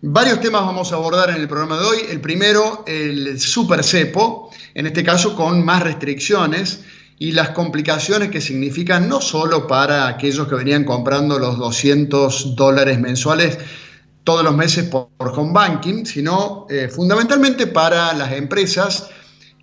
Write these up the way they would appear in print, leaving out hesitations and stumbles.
Varios temas vamos a abordar en el programa de hoy. El primero, el super cepo, en este caso con más restricciones y las complicaciones que significan no solo para aquellos que venían comprando los $200 mensuales todos los meses por home banking, sino fundamentalmente para las empresas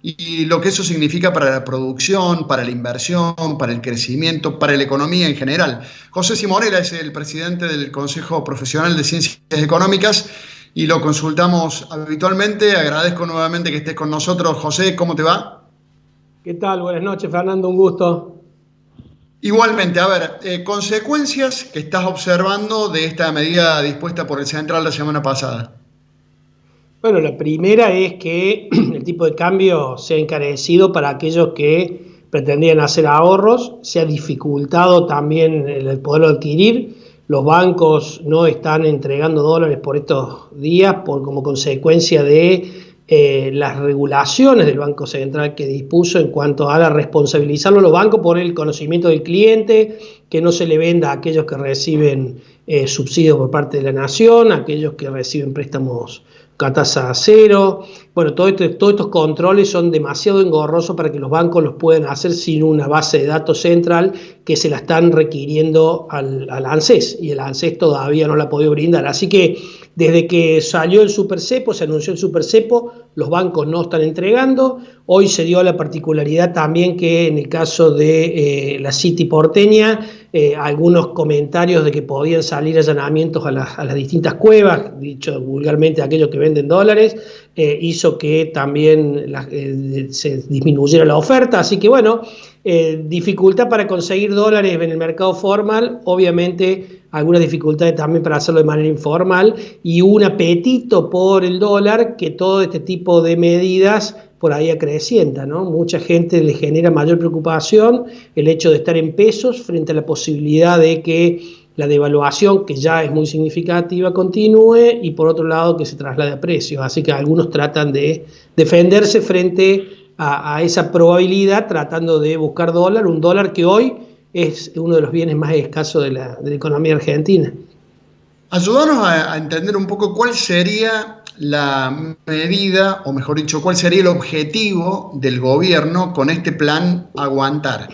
y lo que eso significa para la producción, para la inversión, para el crecimiento, para la economía en general. José Simonella es el presidente del Consejo Profesional de Ciencias Económicas y lo consultamos habitualmente. Agradezco nuevamente que estés con nosotros. José, ¿cómo te va? ¿Qué tal? Buenas noches, Fernando, un gusto. Igualmente, a ver, consecuencias que estás observando de esta medida dispuesta por el Central la semana pasada. Bueno, la primera es que el tipo de cambio se ha encarecido para aquellos que pretendían hacer ahorros, se ha dificultado también el poderlo adquirir. Los bancos no están entregando dólares por estos días como consecuencia de las regulaciones del Banco Central que dispuso en cuanto a responsabilizarlo a los bancos por el conocimiento del cliente, que no se le venda a aquellos que reciben subsidios por parte de la nación, a aquellos que reciben préstamos a tasa cero. Bueno, todos estos controles son demasiado engorrosos para que los bancos los puedan hacer sin una base de datos central que se la están requiriendo al ANSES, y el ANSES todavía no la ha podido brindar. Así que desde que salió el supercepo, se anunció el supercepo, los bancos no están entregando. Hoy se dio la particularidad también que en el caso de la City porteña, algunos comentarios de que podían salir allanamientos a las distintas cuevas, dicho vulgarmente aquellos que venden dólares, hizo que también se disminuyera la oferta. Así que bueno, dificultad para conseguir dólares en el mercado formal, obviamente algunas dificultades también para hacerlo de manera informal, y un apetito por el dólar que todo este tipo de medidas por ahí acrecienta, ¿no? Mucha gente le genera mayor preocupación el hecho de estar en pesos frente a la posibilidad de que la devaluación, que ya es muy significativa, continúe, y por otro lado que se traslade a precios. Así que algunos tratan de defenderse frente a esa probabilidad, tratando de buscar dólar, un dólar que hoy es uno de los bienes más escasos de la economía argentina. Ayúdanos a entender un poco cuál sería la medida, o mejor dicho, cuál sería el objetivo del gobierno con este plan aguantar.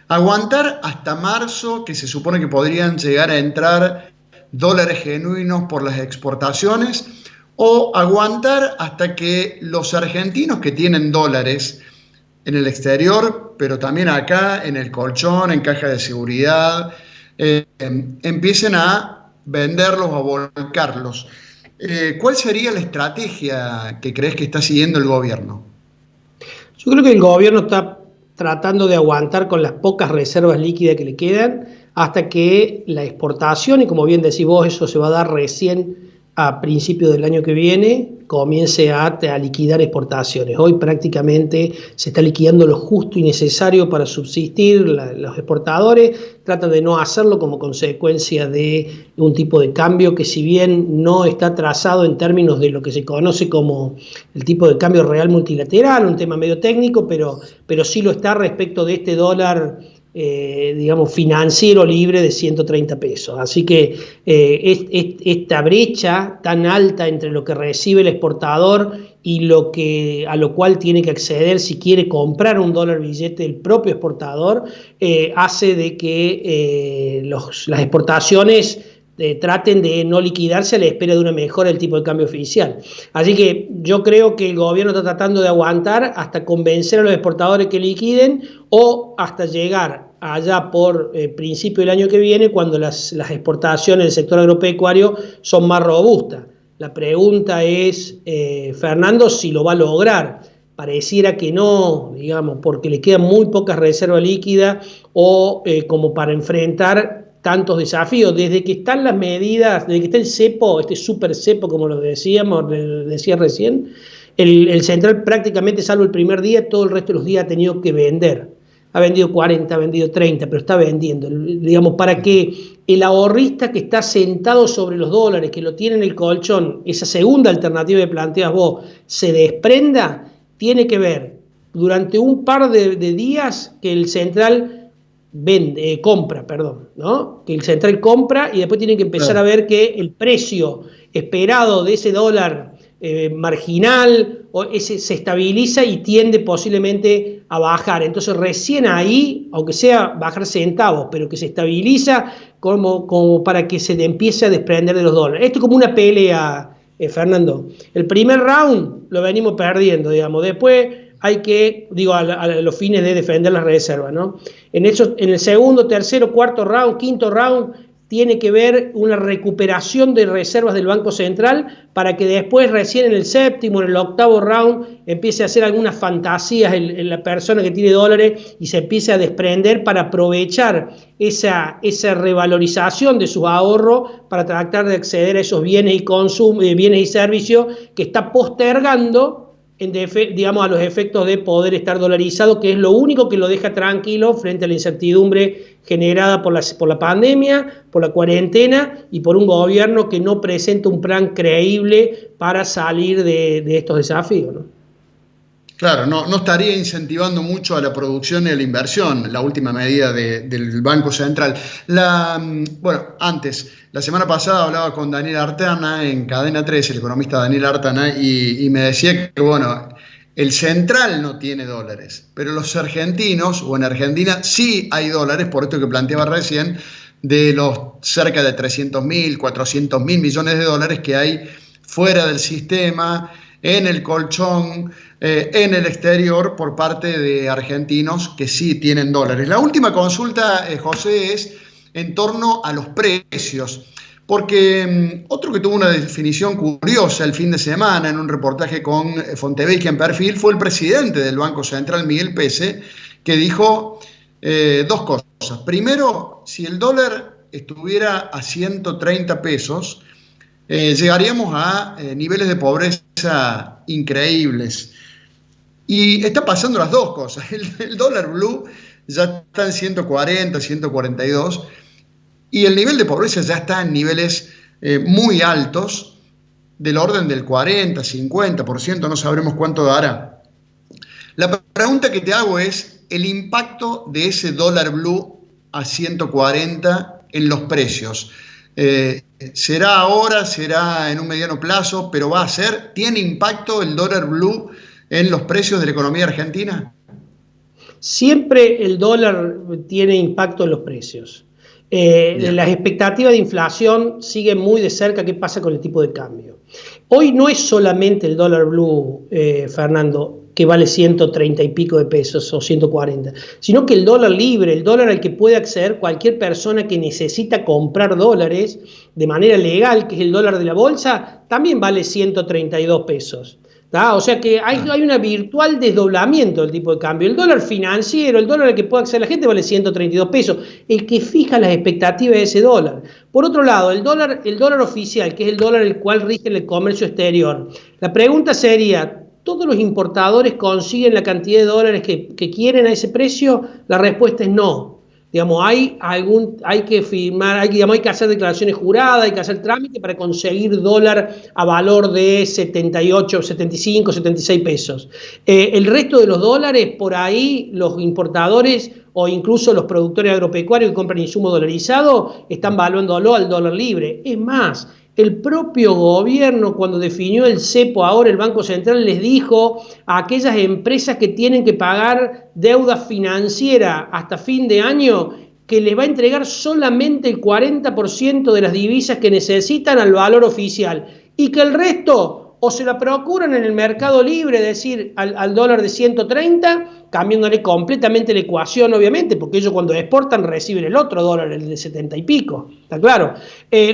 Aguantar hasta marzo, que se supone que podrían llegar a entrar dólares genuinos por las exportaciones, o aguantar hasta que los argentinos que tienen dólares en el exterior, pero también acá en el colchón, en caja de seguridad, empiecen a venderlos o a volcarlos. ¿Cuál sería la estrategia que crees que está siguiendo el gobierno? Yo creo que el gobierno está tratando de aguantar con las pocas reservas líquidas que le quedan hasta que la exportación, y como bien decís vos, eso se va a dar recién a principios del año que viene, comience a liquidar exportaciones. Hoy prácticamente se está liquidando lo justo y necesario para subsistir. Los exportadores tratan de no hacerlo como consecuencia de un tipo de cambio que, si bien no está trazado en términos de lo que se conoce como el tipo de cambio real multilateral, un tema medio técnico, pero sí lo está respecto de este dólar digamos, financiero libre de 130 pesos. Así que esta brecha tan alta entre lo que recibe el exportador y a lo cual tiene que acceder si quiere comprar un dólar billete del propio exportador, hace de que las exportaciones traten de no liquidarse a la espera de una mejora del tipo de cambio oficial. Así que yo creo que el gobierno está tratando de aguantar hasta convencer a los exportadores que liquiden, o hasta llegar allá por principio del año que viene, cuando las exportaciones del sector agropecuario son más robustas. La pregunta es, Fernando, si lo va a lograr. Pareciera que no, digamos, porque le quedan muy pocas reservas líquidas o como para enfrentar tantos desafíos. Desde que están las medidas, desde que está el cepo, este super cepo, como lo decía recién, el central prácticamente, salvo el primer día, todo el resto de los días ha tenido que vender. Ha vendido 40, ha vendido 30, pero está vendiendo. Digamos, para que el ahorrista que está sentado sobre los dólares, que lo tiene en el colchón, esa segunda alternativa que planteas vos, se desprenda, tiene que ver durante un par de días que el central compra, perdón, ¿no? Que el central compra y después tienen que empezar a ver que el precio esperado de ese dólar marginal se estabiliza y tiende posiblemente a bajar. Entonces recién ahí, aunque sea bajar centavos, pero que se estabiliza como para que se empiece a desprender de los dólares. Esto es como una pelea, Fernando. El primer round lo venimos perdiendo, digamos. Después hay que, a los fines de defender las reservas, ¿no? En el segundo, tercero, cuarto round, quinto round, tiene que ver una recuperación de reservas del Banco Central para que después, recién en el séptimo, en el octavo round, empiece a hacer algunas fantasías en la persona que tiene dólares y se empiece a desprender para aprovechar esa revalorización de sus ahorros para tratar de acceder a esos bienes y servicios que está postergando a los efectos de poder estar dolarizado, que es lo único que lo deja tranquilo frente a la incertidumbre generada por la pandemia, por la cuarentena y por un gobierno que no presenta un plan creíble para salir de estos desafíos, ¿no? Claro, no estaría incentivando mucho a la producción y a la inversión, la última medida del Banco Central. Antes, la semana pasada hablaba con Daniel Artana en Cadena 3, el economista Daniel Artana, y me decía que, el central no tiene dólares, pero los argentinos, o en Argentina sí hay dólares, por esto que planteaba recién, de los cerca de 300.000, 400.000 millones de dólares que hay fuera del sistema, en el colchón, en el exterior, por parte de argentinos que sí tienen dólares. La última consulta, José, es en torno a los precios, porque otro que tuvo una definición curiosa el fin de semana en un reportaje con Fontevecchia en Perfil fue el presidente del Banco Central, Miguel Pese, que dijo dos cosas. Primero, si el dólar estuviera a 130 pesos, llegaríamos a niveles de pobreza increíbles. Y está pasando las dos cosas. El dólar blue ya está en 140, 142, y el nivel de pobreza ya está en niveles muy altos, del orden del 40, 50%, no sabremos cuánto dará. La pregunta que te hago es el impacto de ese dólar blue a 140 en los precios. ¿Será ahora? ¿Será en un mediano plazo? ¿Pero va a ser? ¿Tiene impacto el dólar blue en los precios de la economía argentina? Siempre el dólar tiene impacto en los precios. Las expectativas de inflación siguen muy de cerca qué pasa con el tipo de cambio. Hoy no es solamente el dólar blue, Fernando, que vale 130 y pico de pesos o 140, sino que el dólar libre, el dólar al que puede acceder cualquier persona que necesita comprar dólares de manera legal, que es el dólar de la bolsa, también vale 132 pesos. O sea que hay un virtual desdoblamiento del tipo de cambio. El dólar financiero, el dólar al que puede acceder la gente, vale 132 pesos. El que fija las expectativas de ese dólar. Por otro lado, el dólar oficial, que es el dólar el cual rige el comercio exterior. La pregunta sería, ¿todos los importadores consiguen la cantidad de dólares que quieren a ese precio? La respuesta es no. Hay que firmar, hay que hacer declaraciones juradas, hay que hacer trámite para conseguir dólar a valor de 78, 75, 76 pesos. El resto de los dólares, por ahí los importadores o incluso los productores agropecuarios que compran insumos dolarizados están valuándolo al dólar libre. Es más, el propio gobierno, cuando definió el cepo, ahora el Banco Central les dijo a aquellas empresas que tienen que pagar deuda financiera hasta fin de año que les va a entregar solamente el 40% de las divisas que necesitan al valor oficial y que el resto o se la procuran en el mercado libre, es decir, al dólar de 130, cambiándole completamente la ecuación, obviamente, porque ellos cuando exportan reciben el otro dólar, el de 70 y pico, ¿está claro?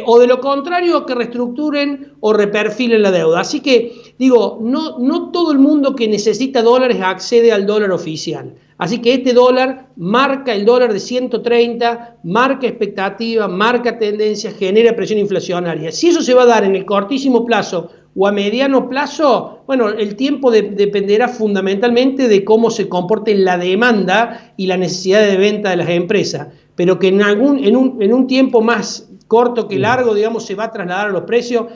O de lo contrario, que reestructuren o reperfilen la deuda. Así que, no todo el mundo que necesita dólares accede al dólar oficial. Así que este dólar marca el dólar de 130, marca expectativa, marca tendencia, genera presión inflacionaria. Si eso se va a dar en el cortísimo plazo o a mediano plazo, bueno, el tiempo dependerá fundamentalmente de cómo se comporte la demanda y la necesidad de venta de las empresas, pero que en un tiempo más corto que largo, se va a trasladar a los precios,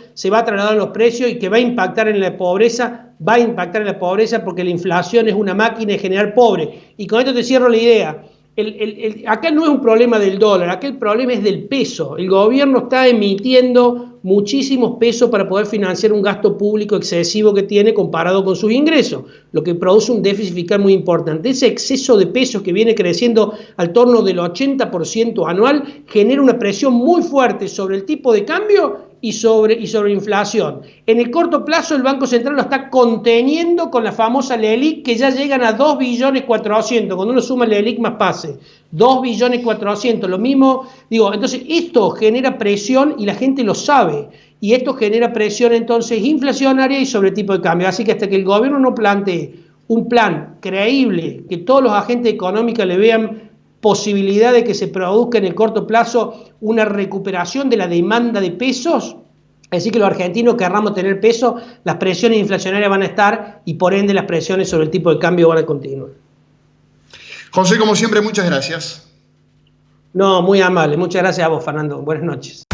y que va a impactar en la pobreza, porque la inflación es una máquina de generar pobre. Y con esto te cierro la idea. acá no es un problema del dólar, acá el problema es del peso. El gobierno está emitiendo muchísimos pesos para poder financiar un gasto público excesivo que tiene comparado con sus ingresos, lo que produce un déficit fiscal muy importante. Ese exceso de pesos que viene creciendo al torno del 80% anual genera una presión muy fuerte sobre el tipo de cambio y sobre inflación. En el corto plazo el Banco Central lo está conteniendo con la famosa LELIQ, que ya llegan a 2,4 billones, cuando uno suma LELIQ más PASE, 2,4 billones, lo mismo, digo, entonces esto genera presión y la gente lo sabe, y esto genera presión entonces inflacionaria y sobre el tipo de cambio, así que hasta que el gobierno no plantee un plan creíble, que todos los agentes económicos le vean posibilidad de que se produzca en el corto plazo una recuperación de la demanda de pesos, así que los argentinos querramos tener peso, las presiones inflacionarias van a estar y por ende las presiones sobre el tipo de cambio van a continuar. José, como siempre, muchas gracias. No, muy amable. Muchas gracias a vos, Fernando. Buenas noches.